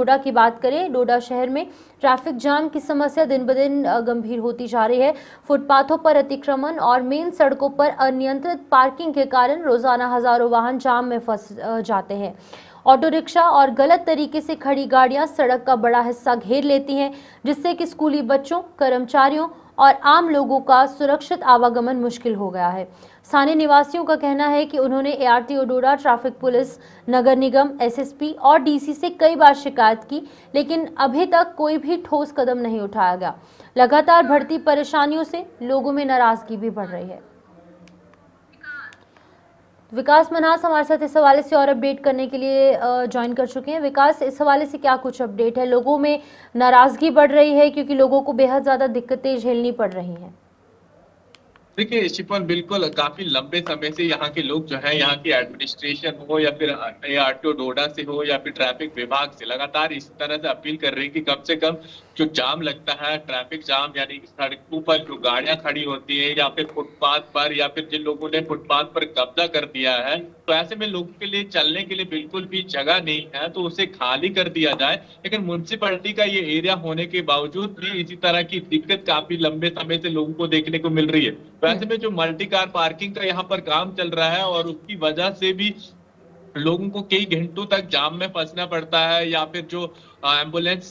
डोडा की बात करें, डोडा शहर में ट्रैफिक जाम की समस्या दिन ब दिन गंभीर होती जा रही है। फुटपाथों पर अतिक्रमण और मेन सड़कों पर अनियंत्रित पार्किंग के कारण रोजाना हजारों वाहन जाम में फंस जाते हैं। ऑटो रिक्शा और गलत तरीके से खड़ी गाड़ियां सड़क का बड़ा हिस्सा घेर लेती हैं, जिससे कि स्कूली बच्चों, कर्मचारियों और आम लोगों का सुरक्षित आवागमन मुश्किल हो गया है। स्थानीय निवासियों का कहना है कि उन्होंने ARTO डोडा, ट्रैफिक पुलिस, नगर निगम, SSP और DC से कई बार शिकायत की, लेकिन अभी तक कोई भी ठोस कदम नहीं उठाया गया। लगातार बढ़ती परेशानियों से लोगों में नाराजगी भी बढ़ रही है। विकास मन्हास हमारे साथ इस हवाले से और अपडेट करने के लिए ज्वाइन कर चुके हैं। विकास, इस हवाले से क्या कुछ अपडेट है? लोगों में नाराजगी बढ़ रही है क्योंकि लोगों को बेहद ज्यादा दिक्कतें झेलनी पड़ रही हैं। देखिए शिपन, बिल्कुल काफी लंबे समय से यहाँ के लोग जो है, यहाँ की एडमिनिस्ट्रेशन हो या फिर ARTO डोडा से हो या फिर ट्रैफिक विभाग से, लगातार इस तरह से अपील कर रहे हैं कि कम से कम जो जाम लगता है, ट्रैफिक जाम, यानी कि सड़कों पर जो गाड़ियां खड़ी होती है या फिर फुटपाथ पर, या फिर जिन लोगों ने फुटपाथ पर कब्जा कर दिया है, तो ऐसे में लोगों के लिए चलने के लिए बिल्कुल भी जगह नहीं है, तो उसे खाली कर दिया जाए। लेकिन म्युनिसिपैलिटी का ये एरिया होने के बावजूद भी इसी तरह की दिक्कत काफी लंबे समय से लोगों को देखने को मिल रही है। वैसे में जो मल्टी कार पार्किंग का यहाँ पर काम चल रहा है, और उसकी वजह से भी लोगों को कई घंटों तक जाम में फंसना पड़ता है, या फिर जो एम्बुलेंस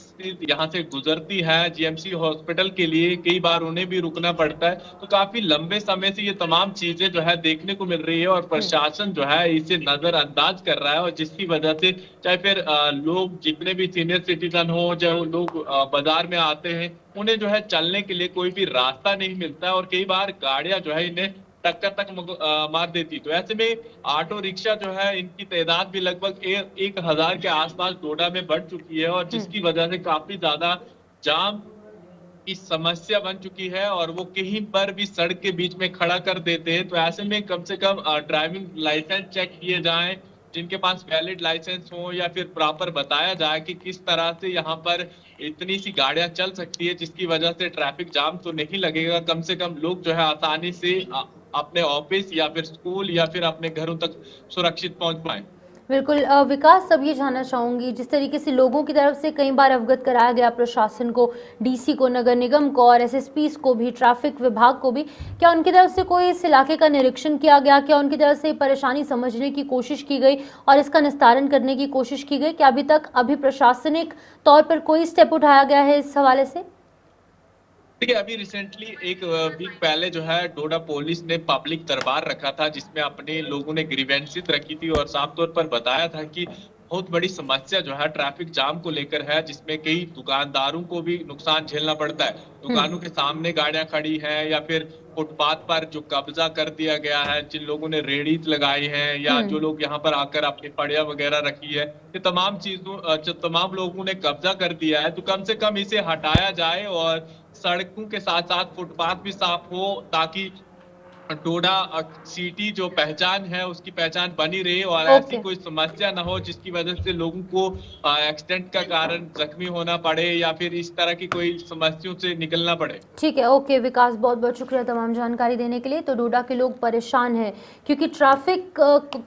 यहाँ से गुजरती है GMC हॉस्पिटल के लिए, कई बार उन्हें भी रुकना पड़ता है। तो काफी लंबे समय से ये तमाम चीजें जो है देखने को मिल रही है, और प्रशासन जो है इसे नजरअंदाज कर रहा है, और जिसकी वजह से चाहे फिर लोग जितने भी सीनियर सिटीजन हो, चाहे लोग बाजार में आते हैं, उन्हें जो है चलने के लिए कोई भी रास्ता नहीं मिलता है, और कई बार गाड़ियां जो है इन्हें टक्कर तक मार देती। तो ऐसे में ऑटो रिक्शा जो है, इनकी तादाद भी लगभग 1000 के आसपास डोडा में बढ़ चुकी है, और जिसकी वजह से काफी ज्यादा जाम की समस्या बन चुकी है, और वो कहीं पर भी सड़क के बीच में खड़ा कर देते हैं। तो ऐसे में कम से कम ड्राइविंग लाइसेंस चेक किए जाएं, जिनके पास वैलिड लाइसेंस हो, या फिर प्रॉपर बताया जाए कि किस तरह से यहाँ पर इतनी सी गाड़ियां चल सकती है, जिसकी वजह से ट्रैफिक जाम तो नहीं लगेगा। कम से कम लोग जो है आसानी से अपने ऑफिस या फिर स्कूल या फिर अपने घरों तक सुरक्षित पहुंच पाए। बिल्कुल विकास, अब ये जानना चाहूंगी, जिस तरीके से लोगों की तरफ से कई बार अवगत कराया गया प्रशासन को, DC को, नगर निगम को और SSPs को भी, ट्रैफिक विभाग को भी, क्या उनकी तरफ से कोई इस इलाके का निरीक्षण किया गया? क्या उनकी तरफ से परेशानी समझने की कोशिश की गई और इसका निस्तारण करने की कोशिश की गई? क्या अभी तक प्रशासनिक तौर पर कोई स्टेप उठाया गया है इस हवाले से? देखिए, अभी रिसेंटली एक वीक पहले जो है डोडा पुलिस ने पब्लिक दरबार रखा था, जिसमें अपने लोगों ने ग्रीवेंसेस रखी थी, और साफ तौर पर बताया था कि बहुत बड़ी समस्या जो है ट्रैफिक जाम को लेकर है, जिसमें कई दुकानदारों को भी नुकसान झेलना पड़ता है। दुकानों के सामने गाड़ियां खड़ी हैं, या फिर फुटपाथ पर जो कब्जा कर दिया गया है, जिन लोगों ने रेडीज लगाई हैं, या जो लोग यहाँ पर आकर अपनी फड़िया वगैरह रखी है, ये तमाम चीजों जो तमाम लोगों ने कब्जा कर दिया है। तो कम से कम इसे हटाया जाए, और सड़कों के साथ साथ फुटपाथ भी साफ हो, ताकि डोडा सिटी जो पहचान है उसकी पहचान बनी रहे, और ऐसी कोई समस्या ना हो जिसकी वजह से लोगों को एक्सीडेंट का कारण जख्मी होना पड़े, या फिर इस तरह की कोई समस्याओं से निकलना पड़े। ठीक है, ओके विकास, बहुत बहुत शुक्रिया तमाम जानकारी देने के लिए। तो डोडा के लोग परेशान हैं क्योंकि ट्रैफिक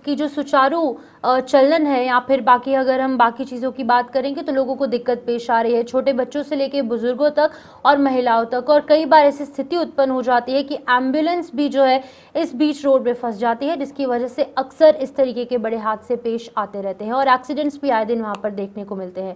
की जो सुचारू चलन है, या फिर बाकी अगर हम बाकी चीज़ों की बात करेंगे तो लोगों को दिक्कत पेश आ रही है, छोटे बच्चों से लेकर बुजुर्गों तक और महिलाओं तक। और कई बार ऐसी स्थिति उत्पन्न हो जाती है कि एम्बुलेंस भी जो है इस बीच रोड में फंस जाती है, जिसकी वजह से अक्सर इस तरीके के बड़े हादसे पेश आते रहते हैं और एक्सीडेंट्स भी आए दिन वहाँ पर देखने को मिलते हैं।